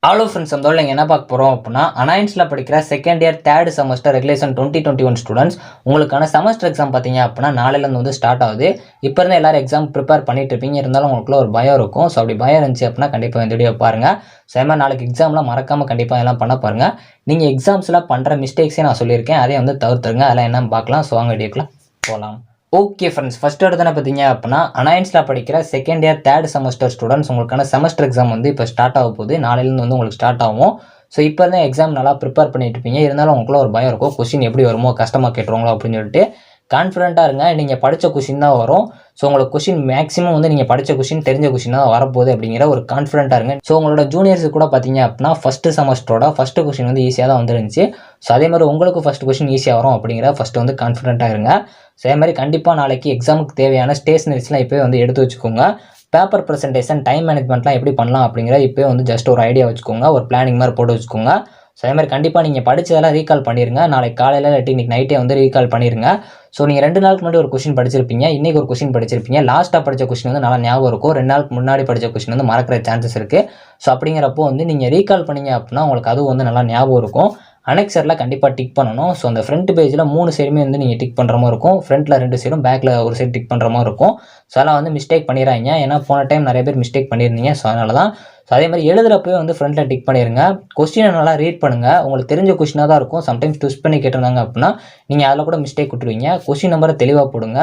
Hello friends, அந்த நீங்கள் என்ன பார்க்க போகிறோம் அப்படின்னா, அனாயின்ஸில் படிக்கிற second year third semester regulation 2021 students உங்களுக்கான செமஸ்டர் எக்ஸாம் பார்த்தீங்க அப்படின்னா நாளையிலேருந்து வந்து ஸ்டார்ட் ஆகுது. இப்போ இருந்து எல்லாரும் எக்ஸாம் ப்ரிப்பேர் பண்ணிட்டு இருப்பீங்க. இருந்தாலும் உங்களுக்குள்ள ஒரு பயம் இருக்கும். ஸோ அப்படி பயம் இருந்துச்சு அப்படின்னா கண்டிப்பாக இந்த வீடியோ பாருங்கள். ஸோ அது மாதிரி நாளைக்கு எக்ஸாம்லாம் மறக்காமல் கண்டிப்பாக எல்லாம் பண்ண பாருங்கள். நீங்கள் எக்ஸாம்ஸில் பண்ணுற மிஸ்டேக்ஸே நான் சொல்லியிருக்கேன், அதே வந்து தவிர்த்துருங்க. அதெல்லாம் என்னன்னு பார்க்கலாம். ஸோ வாங்க வீடியோக்குள்ள போகலாம். ஓகே ஃப்ரெண்ட்ஸ், ஃபஸ்ட் எடுத்தானே பார்த்தீங்க அப்படின்னா அனாயின்ஸில் படிக்கிற second year third semester students உங்களுக்கான செமஸ்டர் எக்ஸாம் வந்து இப்போ ஸ்டார்ட் ஆக போகுது. நாளையிலேருந்து வந்து உங்களுக்கு ஸ்டார்ட் ஆகும். ஸோ இப்போ தான் எக்ஸாம் நல்லா ப்ரிப்பேர் பண்ணிட்டு இருப்பீங்க. இருந்தாலும் உங்களுக்குள்ள ஒரு பயம் இருக்கும், கொஸ்டின் எப்படி வருமோ, கஷ்டமாக கேட்டுருவாங்களோ அப்படின்னு சொல்லிட்டு. கான்ஃபிடென்ட்டாக இருங்க, நீங்கள் படித்த கொஸ்டின் தான் வரும். ஸோ உங்களுக்கு கொஸ்டின் மேக்ஸிமம் வந்து நீங்கள் படித்த கொஸ்டின் தெரிஞ்ச கொஸ்டின் தான் வரப்போகுது அப்படிங்கிற ஒரு கான்ஃபிடென்ட்டாக இருங்க. ஸோ உங்களோட ஜூனியர்ஸு கூட பார்த்தீங்க அப்படின்னா ஃபஸ்ட்டு செமஸ்டரோட ஃபஸ்ட்டு கொஸ்டின் வந்து ஈஸியாக தான் வந்துருந்துச்சு. ஸோ அதே மாதிரி உங்களுக்கு ஃபஸ்ட்டு கொஸ்டின் ஈஸியாக வரும் அப்படிங்கிற ஃபஸ்ட்டு வந்து கான்ஃபிடென்ட்டாக இருங்க. ஸோ அதே மாதிரி கண்டிப்பாக நாளைக்கு எக்ஸாமுக்கு தேவையான ஸ்டேஷனரிஸ்லாம் இப்போயே வந்து எடுத்து வச்சுக்கோங்க. பேப்பர் ப்ரெசன்டேஷன், டைம் மேனேஜ்மெண்ட்லாம் எப்படி பண்ணலாம் அப்படிங்கிற இப்போயே வந்து ஜஸ்ட் ஒரு ஐடியா வச்சுக்கோங்க, ஒரு பிளானிங் மாதிரி போட்டு வச்சுக்கோங்க. ஸோ அதே மாதிரி கண்டிப்பாக நீங்கள் படித்ததெல்லாம் ரீகால் பண்ணிடுங்க. நாளைக்கு காலையில் இல்லாட்டி இன்றைக்கி நைட்டே வந்து ரீகால் பண்ணிடுங்க. ஸோ நீங்கள் 2 நாளுக்கு முன்னாடி ஒரு கொஸ்டின் படிச்சிருப்பீங்க, இன்றைக்கி ஒரு கொஸ்டின் படிச்சிருப்பீங்க. லாஸ்ட்டாக படித்த கொஸ்டின் வந்து நல்லா ஞாபகம் இருக்கும். 2 நாளுக்கு முன்னாடி படித்த கொஸ்டின் வந்து மறக்கிற சான்சஸ் இருக்குது. ஸோ அப்படிங்கிறப்போ வந்து நீங்கள் ரீகால் பண்ணீங்க அப்படின்னா உங்களுக்கு அதுவும் வந்து நல்லா ஞாபகம் இருக்கும். அனெக்சரில் கண்டிப்பாக டிக் பண்ணணும். ஸோ அந்த ஃப்ரண்ட் பேஜில் 3 சைடுமே வந்து நீங்கள் டிக் பண்ணுற மாதிரி இருக்கும். ஃப்ரண்ட்டில் 2 சைடும், பேக்கில் ஒரு சைடு டிக் பண்ணுற மாதிரி இருக்கும். ஸோ அதெல்லாம் வந்து மிஸ்டேக் பண்ணிடுறாங்க. ஏன்னா போன டைம் நிறைய பேர் மிஸ்டேக் பண்ணியிருந்தீங்க. ஸோ அதனால தான். ஸோ அதே மாதிரி எழுதுறப்பவே வந்து ஃப்ரண்ட்டில் டிக் பண்ணிடுங்க. கொஸ்டினை நல்லா ரீட் பண்ணுங்கள். உங்களுக்கு தெரிஞ்ச கொஸ்டினாக தான் இருக்கும். சம்டைம்ஸ் ட்விஸ்ட் பண்ணி கேட்டிருந்தாங்க அப்படின்னா நீங்கள் அதில் கூட மிஸ்டேக் விட்டுருவீங்க. கொஸ்டின் நம்பரை தெளிவாக போடுங்க.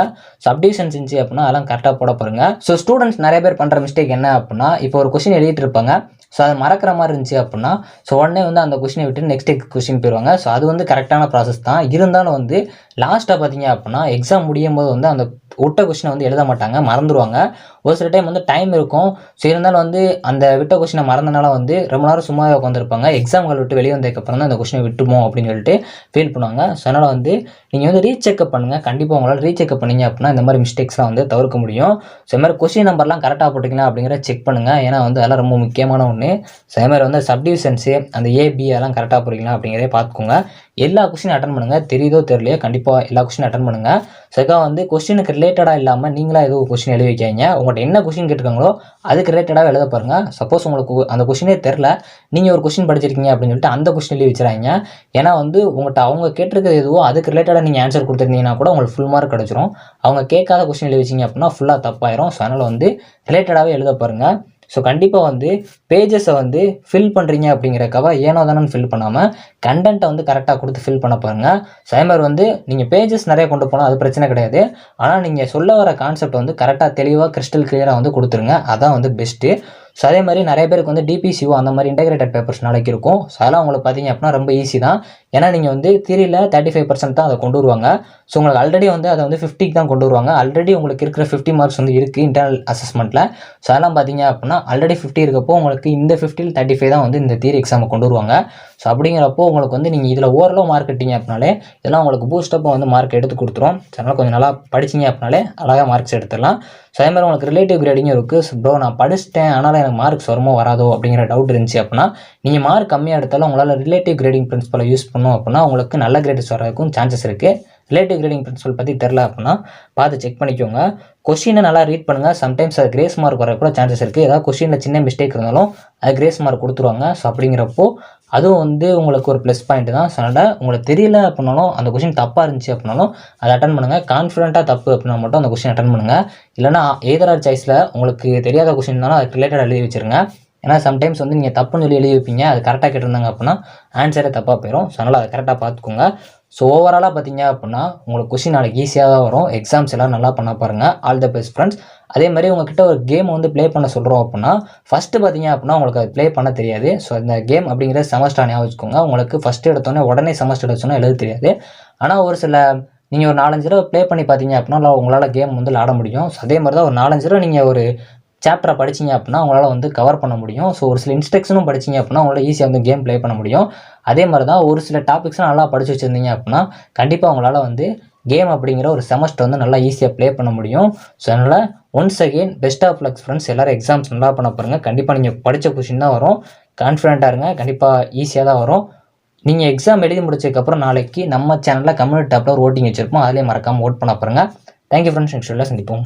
சப்டிவிஷன்ஸ் இருந்துச்சு அப்படின்னா அதெல்லாம் கரெக்டாக போட பாருங்க. ஸோ ஸ்டூடெண்ட்ஸ் நிறைய பேர் பண்ணுற மிஸ்டேக் என்ன அப்படின்னா, இப்போ ஒரு கொஸ்டின் எழுதிட்டு இருப்பாங்க. ஸோ அது மறக்கிற மாதிரி இருந்துச்சு அப்படின்னா ஸோ உடனே வந்து அந்த கொஸ்டினை விட்டு நெக்ஸ்ட் கொஸ்டின் போயிடுவாங்க. ஸோ அது வந்து கரெக்டான ப்ராசஸ் தான். இருந்தாலும் வந்து லாஸ்ட்டாக பார்த்தீங்க அப்படின்னா எக்ஸாம் முடியும் போது வந்து அந்த விட்ட கொஸ்டினை வந்து எழுத மாட்டாங்க, மறந்துடுவாங்க. ஒரு சில டைம் வந்து டைம் இருக்கும். ஸோ இருந்தாலும் வந்து அந்த விட்ட கொஸ்டினை மறந்தனால வந்து ரொம்ப நேரம் சும்மாவே உட்காந்துருப்பாங்க. எக்ஸாம்கள் விட்டு வெளியே வந்ததுக்கப்புறம் தான் அந்த கொஸ்டினை விட்டுமோ அப்படின்னு சொல்லிட்டு ஃபீல் பண்ணுவாங்க. ஸோ அதனால் வந்து நீங்கள் வந்து ரீசெக்அப் பண்ணுங்கள். கண்டிப்பாக உங்களால் ரீசெக்அப் பண்ணிங்க அப்படின்னா இந்த மாதிரி மிஸ்டேக்ஸ்லாம் வந்து தவிர்க்க முடியும். ஸோ இது மாதிரி கொஸ்டின் நம்பர்லாம் கரெக்டாக போட்டிங்களா அப்படிங்கிற செக் பண்ணுங்கள். ஏன்னா வந்து அதெல்லாம் ரொம்ப முக்கியமான ஒன்று. ஸோ அதே மாதிரி வந்து சப்டிவிஷன்ஸு, அந்த ஏபி அதெல்லாம் கரெக்டாக போடுறீங்களா அப்படிங்கிறதே பார்த்துக்கோங்க. எல்லா கொஸ்டினும் அட்டன் பண்ணுங்கள். தெரியுதோ தெரியலையோ கண்டிப்பாக எல்லா கொஸ்டினும் அட்டன் பண்ணுங்கள். ஸோ வந்து கொஸ்டினுக்கு ரிலேட்டடாக இல்லாமல் நீங்களாக ஏதோ கொஸ்டின் எழுதி வைக்காங்க. உங்கள்கிட்ட என்ன கொஸ்டின் கேட்டுருக்காங்களோ அதுக்கு ரிலேட்டடாக எழுத பாருங்கள். சப்போஸ் உங்களுக்கு அந்த கொஸ்டினே தெரில, நீங்கள் ஒரு கொஸ்டின் படிச்சிருக்கீங்க அப்படின்னு சொல்லிட்டு அந்த கொஸ்டின் எழுதி வச்சுறாங்க. ஏன்னா வந்து உங்கள்கிட்ட அவங்க கேட்டிருக்கிறது எதுவோ அதுக்கு ரிலேட்டடாக நீங்கள் ஆன்சர் கொடுத்துருந்தீங்கன்னா கூட உங்களுக்கு ஃபுல் மார்க் கிடச்சிரும். அவங்க கேட்காத கொஸ்டின் எழுதி வச்சிங்க அப்படின்னா ஃபுல்லாக தப்பாயிரும். ஸோ அதனால் வந்து ரிலேட்டடாகவே எழுத பாருங்கள். ஸோ கண்டிப்பாக வந்து பேஜஸை வந்து ஃபில் பண்ணுறீங்க அப்படிங்கிறக்காக ஏனோ தானே ஃபில் பண்ணாமல் கண்டென்ட்டை வந்து கரெக்டாக கொடுத்து ஃபில் பண்ண பாருங்கள். ஸோ அதே மாதிரி வந்து நீங்கள் பேஜஸ் நிறைய கொண்டு போனால் அது பிரச்சனை கிடையாது. ஆனால் நீங்கள் சொல்ல வர கான்செப்ட் வந்து கரெக்டாக தெளிவாக கிறிஸ்டல் கிளியராக வந்து கொடுத்துருங்க. அதான் வந்து பெஸ்ட்டு. ஸோ அதே மாதிரி நிறைய பேருக்கு வந்து டிபிசிஓ அந்த மாதிரி இன்டெகிரேட்டட் பேப்பர்ஸ் நாளைக்கு இருக்கும். ஸோ அதெல்லாம் உங்களுக்கு பார்த்தீங்க அப்படின்னா ரொம்ப ஈஸி தான். ஏன்னா நீங்கள் வந்து தியரியில் 35% தான் அதை கொண்டு வருவாங்க. ஸோ உங்களுக்கு ஆல்ரெடி வந்து அதை வந்து 50க்கு தான் கொண்டு வருவாங்க. ஆல்ரெடி உங்களுக்கு இருக்கிற 50 மார்க்ஸ் வந்து இருக்குது இன்டர்னல் அசஸ்மெண்ட்டில். ஸோ அதெல்லாம் பார்த்தீங்க அப்படின்னா ஆல்ரெடி 50 இருக்கப்போ உங்களுக்கு இந்த 50ல் 35 தான் வந்து இந்த தியரி எக்ஸாமை கொண்டு வருவாங்க. ஸோ அப்படிங்கிறப்போ உங்களுக்கு வந்து நீங்கள் இதில் ஓரளவு மார்க் எடுத்தீங்க அப்படின்னாலே இதெல்லாம் உங்களுக்கு பூஸ்டப்பாக வந்து மார்க் எடுத்து கொடுத்துரும். ஸோ அதனால் கொஞ்சம் நல்லா படிச்சிங்க அப்படின்னாலே அழகாக மார்க்ஸ் எடுத்துடலாம். ஸோ அதே மாதிரி உங்களுக்கு ரிலேட்டிவ் கிரேடிங்கும் இருக்குது. ஸோ ப்ரோ நான் படிச்சிட்டேன் ஆனால் எனக்கு மார்க்ஸ் வருமோ வராதோ அப்படிங்கிற டவுட் இருந்துச்சு அப்படின்னா நீங்கள் மார்க் கம்மியாக எடுத்தாலும் உங்களால் ரிலேட்டிவ் கிரேடிங் பிரின்சிபலை யூஸ் பண்ணோம் அப்படின்னா உங்களுக்கு நல்ல கிரேட்ஸ் வரதுக்கும் சான்சஸ் இருக்குது. ரிலேட்டிவ் கிரேடிங் பிரின்சிபல் பற்றி தெரில அப்படின்னா பார்த்து செக் பண்ணிக்கோங்க. கொஸ்டினை நல்லா ரீட் பண்ணுங்கள். சம்டைம்ஸ் அது கிரேஸ் மார்க் வர கூட சான்சஸ் இருக்குது. ஏதாவது கொஸ்டினில் சின்ன மிஸ்டேக் இருந்தாலும் அது கிரேஸ் மார்க் கொடுத்துருவாங்க. ஸோ அப்படிங்கிறப்போ அதுவும் வந்து உங்களுக்கு ஒரு ப்ளஸ் பாயிண்ட் தான். ஸோ அதனால் உங்களுக்கு தெரியல அப்படின்னாலும் அந்த கொஸ்டின் தப்பாக இருந்துச்சு அப்படின்னாலும் அதை அட்டன் பண்ணுங்கள். கான்ஃபிடென்ட்டாக தப்பு அப்படின்னா மட்டும் அந்த கொஸ்டின் அட்டன் பண்ணுங்கள். இல்லைனா எய்தர் சாய்ஸில் உங்களுக்கு தெரியாத கொஸ்டின் இருந்தாலும் அதுக்கு ரிலேட்டடாக எழுதி வச்சுருங்க. ஏன்னா சம்டைம்ஸ் வந்து நீங்கள் தப்புன்னு சொல்லி எழுதி வைப்பீங்க, அது கரெக்டாக கேட்டிருந்தாங்க அப்படின்னா ஆன்சரே தப்பாக போயிடும். ஸோ அதனால் அதை கரெக்டாக பார்த்துக்கோங்க. ஸோ ஓவராலாக பார்த்தீங்க அப்படின்னா உங்களுக்கு கொஸ்டின் நாளைக்கு ஈஸியாக தான் வரும். எக்ஸாம்ஸ் எல்லாம் நல்லா பண்ண பாருங்கள். All the best friends. அதே மாதிரி உங்ககிட்ட ஒரு கேம் வந்து ப்ளே பண்ண சொல்கிறோம் அப்படின்னா ஃபஸ்ட்டு பார்த்தீங்க அப்படின்னா உங்களுக்கு அது ப்ளே பண்ண தெரியாது. ஸோ இந்த கேம் அப்படிங்கிற செமஸ்டர் ஞாபகம் வச்சுக்கோங்க. உங்களுக்கு ஃபஸ்ட்டு எடுத்தோன்னே உடனே செமஸ்டர் எடுத்தோன்னே எழுத தெரியாது. ஆனால் ஒரு சில நீங்கள் ஒரு 4-5 தடவை ப்ளே பண்ணி பார்த்தீங்க அப்படின்னா உங்களால் கேம் வந்து விளாட முடியும். ஸோ அதே மாதிரி தான் ஒரு 4-5 தடவை நீங்கள் ஒரு சாப்டரை படிச்சிங்க அப்படின்னா உங்களால் வந்து கவர் பண்ண முடியும். ஸோ ஒரு சில இன்ஸ்ட்ரக்ஷனும் படிச்சிங்க அப்படின்னா உங்களால் ஈஸியாக வந்து கேம் ப்ளே பண்ண முடியும். அதே மாதிரி தான் ஒரு சில டாபிக்ஸ்லாம் நல்லா படித்து வச்சுருந்தீங்க அப்படின்னா கண்டிப்பாக உங்களால் வந்து கேம் அப்படிங்கிற ஒரு செமஸ்டர் வந்து நல்லா ஈஸியாக ப்ளே பண்ண முடியும். ஸோ அதனால் once again best of lucks friends. எல்லோரும் எக்ஸாம்ஸ் நல்லா பண்ண பாருங்கள். கண்டிப்பாக நீங்கள் படித்த கொஸ்டின் தான் வரும். கான்ஃபிடென்ட்டாக இருங்க, கண்டிப்பாக ஈஸியாக தான் வரும். நீங்கள் எக்ஸாம் எழுதி முடிச்சதுக்கப்புறம் நாளைக்கு நம்ம சேனலில் கம்யூனிட்டி டாப்பில் ஒரு ஓட்டிங் வச்சுருப்போம். அதிலே மறக்காமல் ஓட் பண்ண பாருங்கள். Thank you friends. நெக்ஸ்ட் வீடியோவில் சந்திப்போம்.